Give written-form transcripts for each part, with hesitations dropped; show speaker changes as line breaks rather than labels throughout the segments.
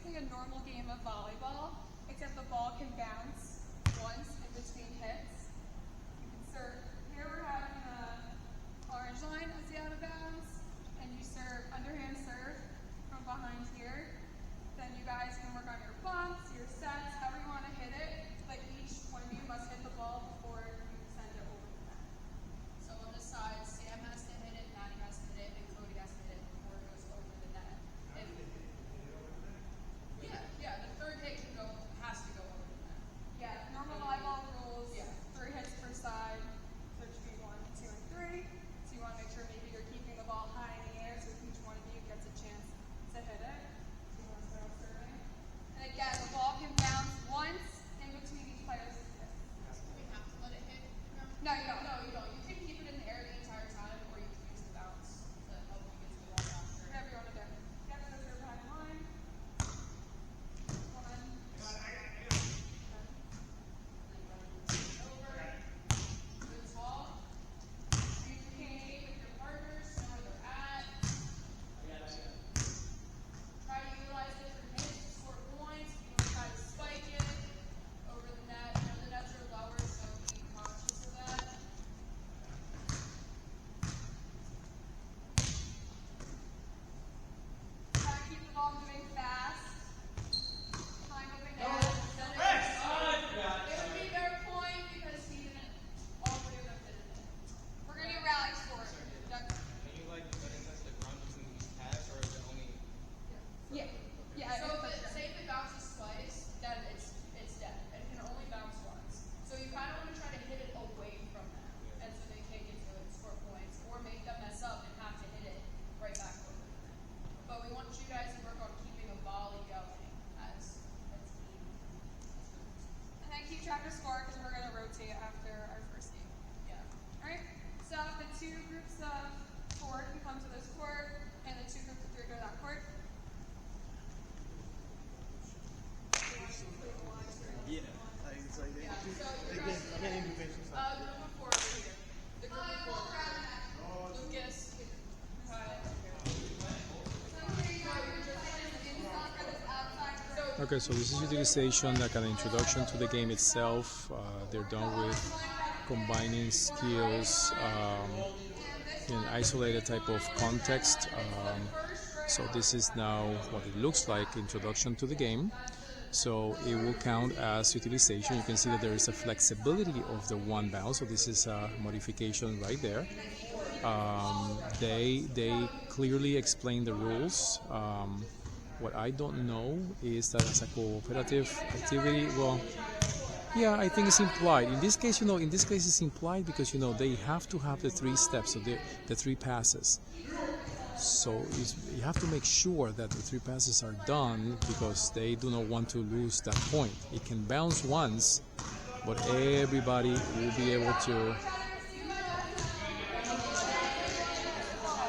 basically a normal game of volleyball, except the ball can bounce once in between hits. You can serve. Here we're having the orange line as the out of bounds, and you serve underhand serve from behind here. Then you guys can work on your bumps, your sets, however you want to hit it, but each one of you must hit the ball before you send it over the net. So on the side, Sam has to hit it, Maddie has to hit it, and Cody has to hit it before it goes over the net. Yeah, the third hit has to go over the net. Yeah, normal volleyball rules, 3 hits per side, so it should be 1, 2, and 3. So you want to make sure maybe you're keeping the ball high in the air so each one of you gets a chance to hit it. So you want to start serving. And again, the ball can bounce once in between each player's hits.
Do we have to let it hit?
No, you don't.
No, you don't. You can keep it in the air the entire time, or you can use the bounce to help you get to the ball faster.
Whatever you want to do. Yep, so serve behind the line. 1. Over. Good ball. You can communicate with your partners, know where they're at. Try to utilize different hits to score points. If you want to try to spike it over the net, the nets are lower, so be conscious of that. Try to keep the ball moving fast. Time moving down. It would be their point because he didn't, all 3 of them didn't hit. We're going to do rally score. Doug?
Are you like letting us like run between each pass, or is it only?
Yeah.
So say if it bounces twice, then it's dead. It can only bounce once. So you kind of want to try to hit it away from them, and so they can't get to it and score points, or make them mess up and have to hit it right back over the net. But we want you guys to work on keeping a volley going as a team.
And then keep track of score because we're going to rotate after our first game.
Yeah.
Alright? So the 2 groups of 4 can come to this court, and the 2 groups of 3 go to that court.
Yeah, it's like
Yeah. So you're guys group of 4 over here. The group of 4. Lucas.
Okay, so this is utilization, like an introduction to the game itself. They're done with combining skills in an isolated type of context. So this is now what it looks like, introduction to the game. So it will count as utilization. You can see that there is a flexibility of the 1 bounce. So this is a modification right there. They clearly explain the rules. What I don't know is that as a cooperative activity, well, yeah, I think it's implied. In this case, it's implied because, they have to have the 3 steps, so the 3 passes. So you have to make sure that the 3 passes are done because they do not want to lose that point. It can bounce once, but everybody will be able to.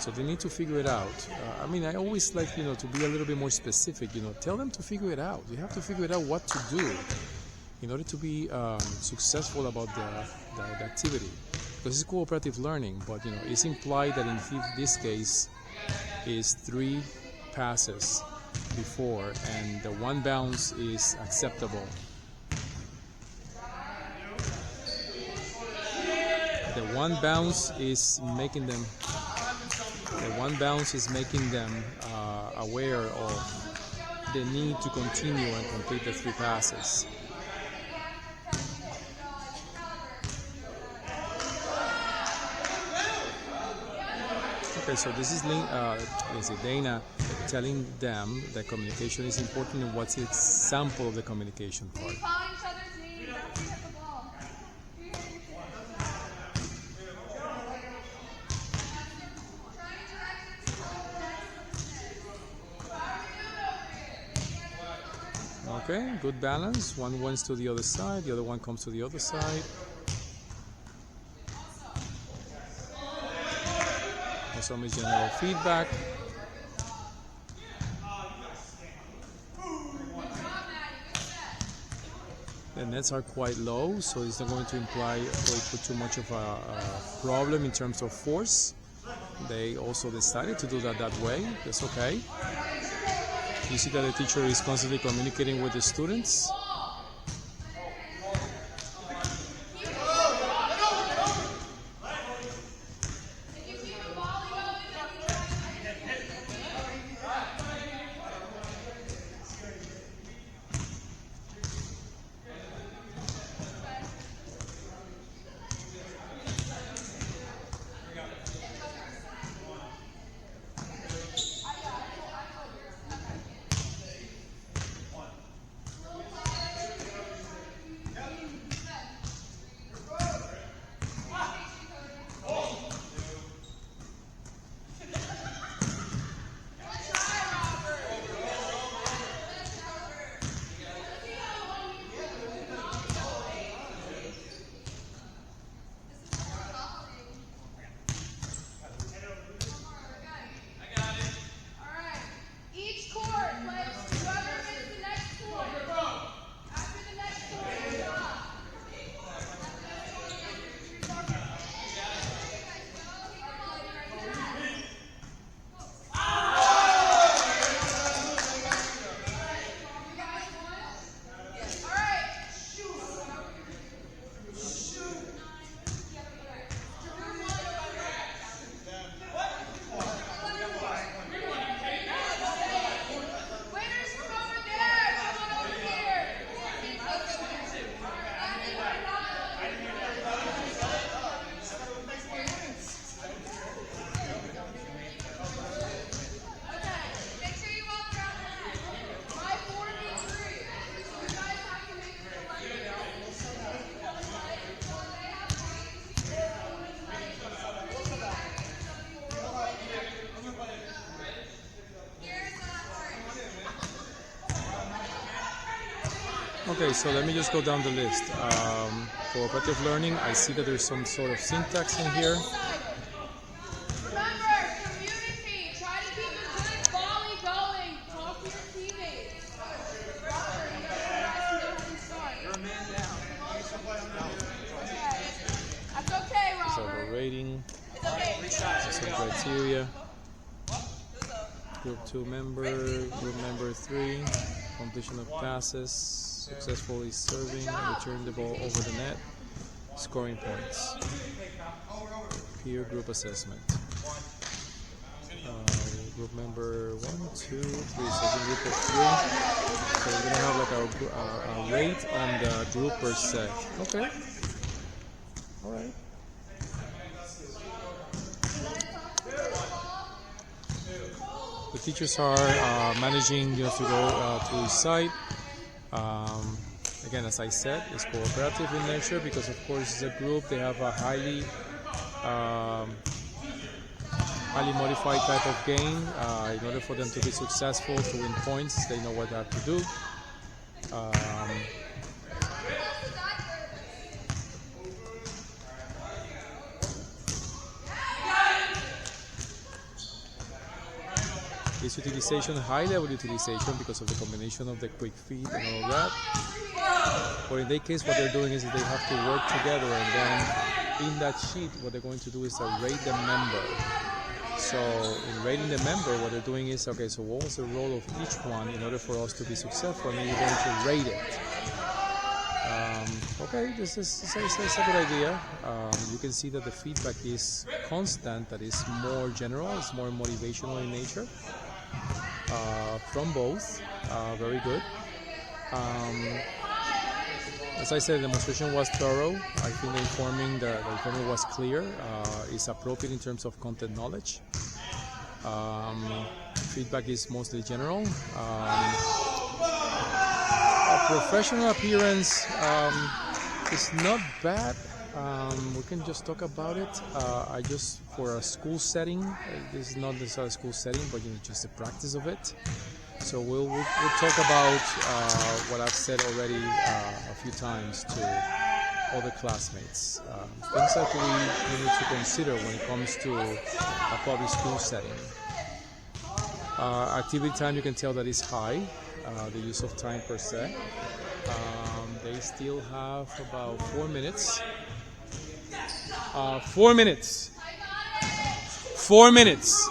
So they need to figure it out. I always like, to be a little bit more specific, tell them to figure it out. You have to figure it out what to do in order to be successful about the activity. Because it's cooperative learning, but, it's implied that in this case is 3 passes before, and the 1 bounce is acceptable. The 1 bounce is making them. Aware of the need to continue and complete the 3 passes. Okay, so this is Dana telling them that communication is important and what's the example of the communication part. Okay, good balance. One went to the other side, the other one comes to the other side. Some is general feedback. The nets are quite low, so it's not going to imply or put too much of a problem in terms of force. They also decided to do that way. That's okay. You see that the teacher is constantly communicating with the students. Okay, so let me just go down the list. For cooperative learning, I see that there's some sort of syntax in here.
Remember, communicate. Try to keep a good volley going. Talk to your teammates. Robert, you guys can start.
You're a man down.
Okay. That's okay,
So
Robert.
we're rating,
It's okay.
some criteria. Group 2 member, group member 3, completion of passes, successfully serving and returning the ball over the net, scoring points, peer group assessment. Group member 1, 2, 3, so it's a group of 3. So we're gonna have like a rate on the group per se. Okay. All right. The teachers are managing, to go to each site. Again, as I said, it's cooperative in nature because, of course, it's a group. They have a highly modified type of game. In order for them to be successful, to win points, they know what they have to do. This utilization, high level utilization, because of the combination of the quick feed and all that. But in their case, what they're doing is they have to work together, and then in that sheet, what they're going to do is rate the member. So in rating the member, what they're doing is, okay, so what was the role of each one in order for us to be successful? And then you're going to rate it. Okay, this is a good idea. You can see that the feedback is constant, that is more general, it's more motivational in nature. From both, very good. As I said, the demonstration was thorough. I think the informing was clear. It's appropriate in terms of content knowledge. Feedback is mostly general. Professional appearance is not bad. We can just talk about it. For a school setting, this is not necessarily a school setting, but just the practice of it. So we'll talk about what I've said already a few times to other classmates. Things that we need to consider when it comes to a public school setting. Activity time, you can tell that is high. The use of time per se. They still have about 4 minutes. 4 minutes. 4 minutes.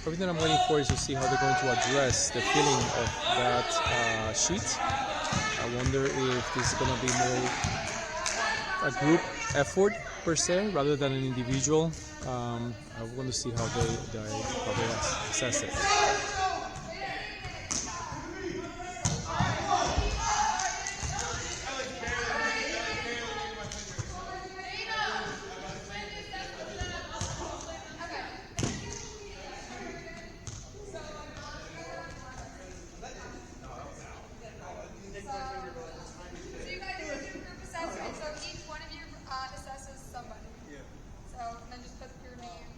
everything I'm waiting for is to see how they're going to address the feeling of that sheet. I wonder if this is going to be more a group effort per se rather than an individual. I want to see how they assess it.
So you guys do group assessment. So each one of you assesses somebody.
Yeah.
So and then just put your name.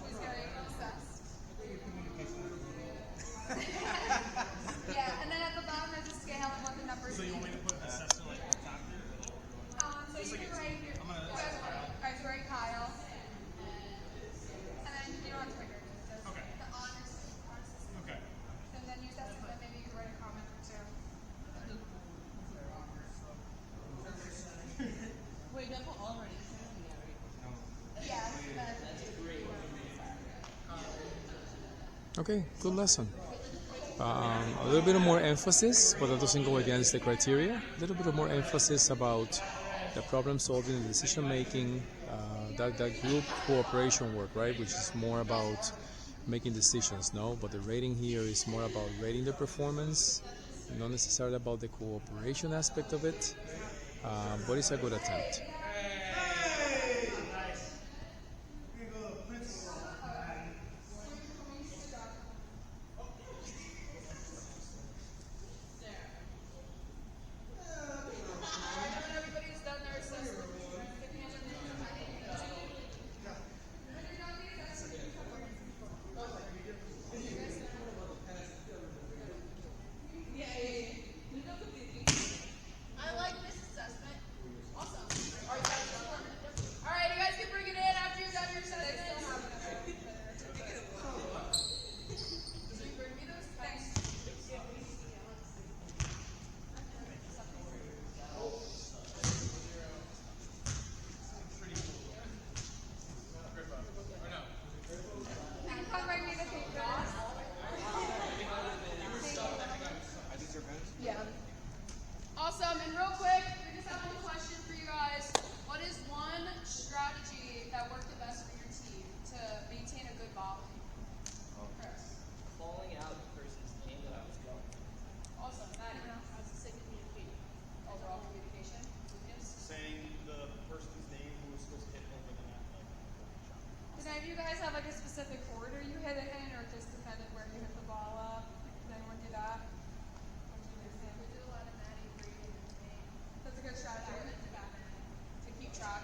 Who's getting assessed? Yeah, and then at the bottom there's a scale of what the numbers.
So you want me to put assessor like on top here?
So you can write. You guys write Kyle. And then you don't have to write your name. Just
Okay.
the honors.
Okay.
And then you assess it. Then maybe you can write a comment or two.
Wait, that's already saying that, right?
Yeah.
Okay, good lesson. A little bit of more emphasis, but that doesn't go against the criteria. A little bit of more emphasis about the problem solving, the decision making, that group cooperation work, right? Which is more about making decisions, no? But the rating here is more about rating the performance, not necessarily about the cooperation aspect of it. But it's a good attempt.
Everybody's done their assessment. I like this assessment. Awesome. All right, you guys can bring it in after you've done your assessment. Can you bring me those? Thanks.
You can come right near the paper.
Yeah. Awesome. And real quick, we just have one question for you guys. What is one strategy that worked the best for your team to maintain a good volley? Chris.
Calling out the person's name that I was going.
Awesome. Maddie.
That's the same communication.
Overall communication. Lucas.
Saying the person's name who was supposed to hit over the net.
Does any of you guys have like a specific order you hit it in, or just depended where you hit the ball up? Does anyone do that?
We did a lot of Maddie, Brady, and Nate.
That's a good strategy.
To keep track.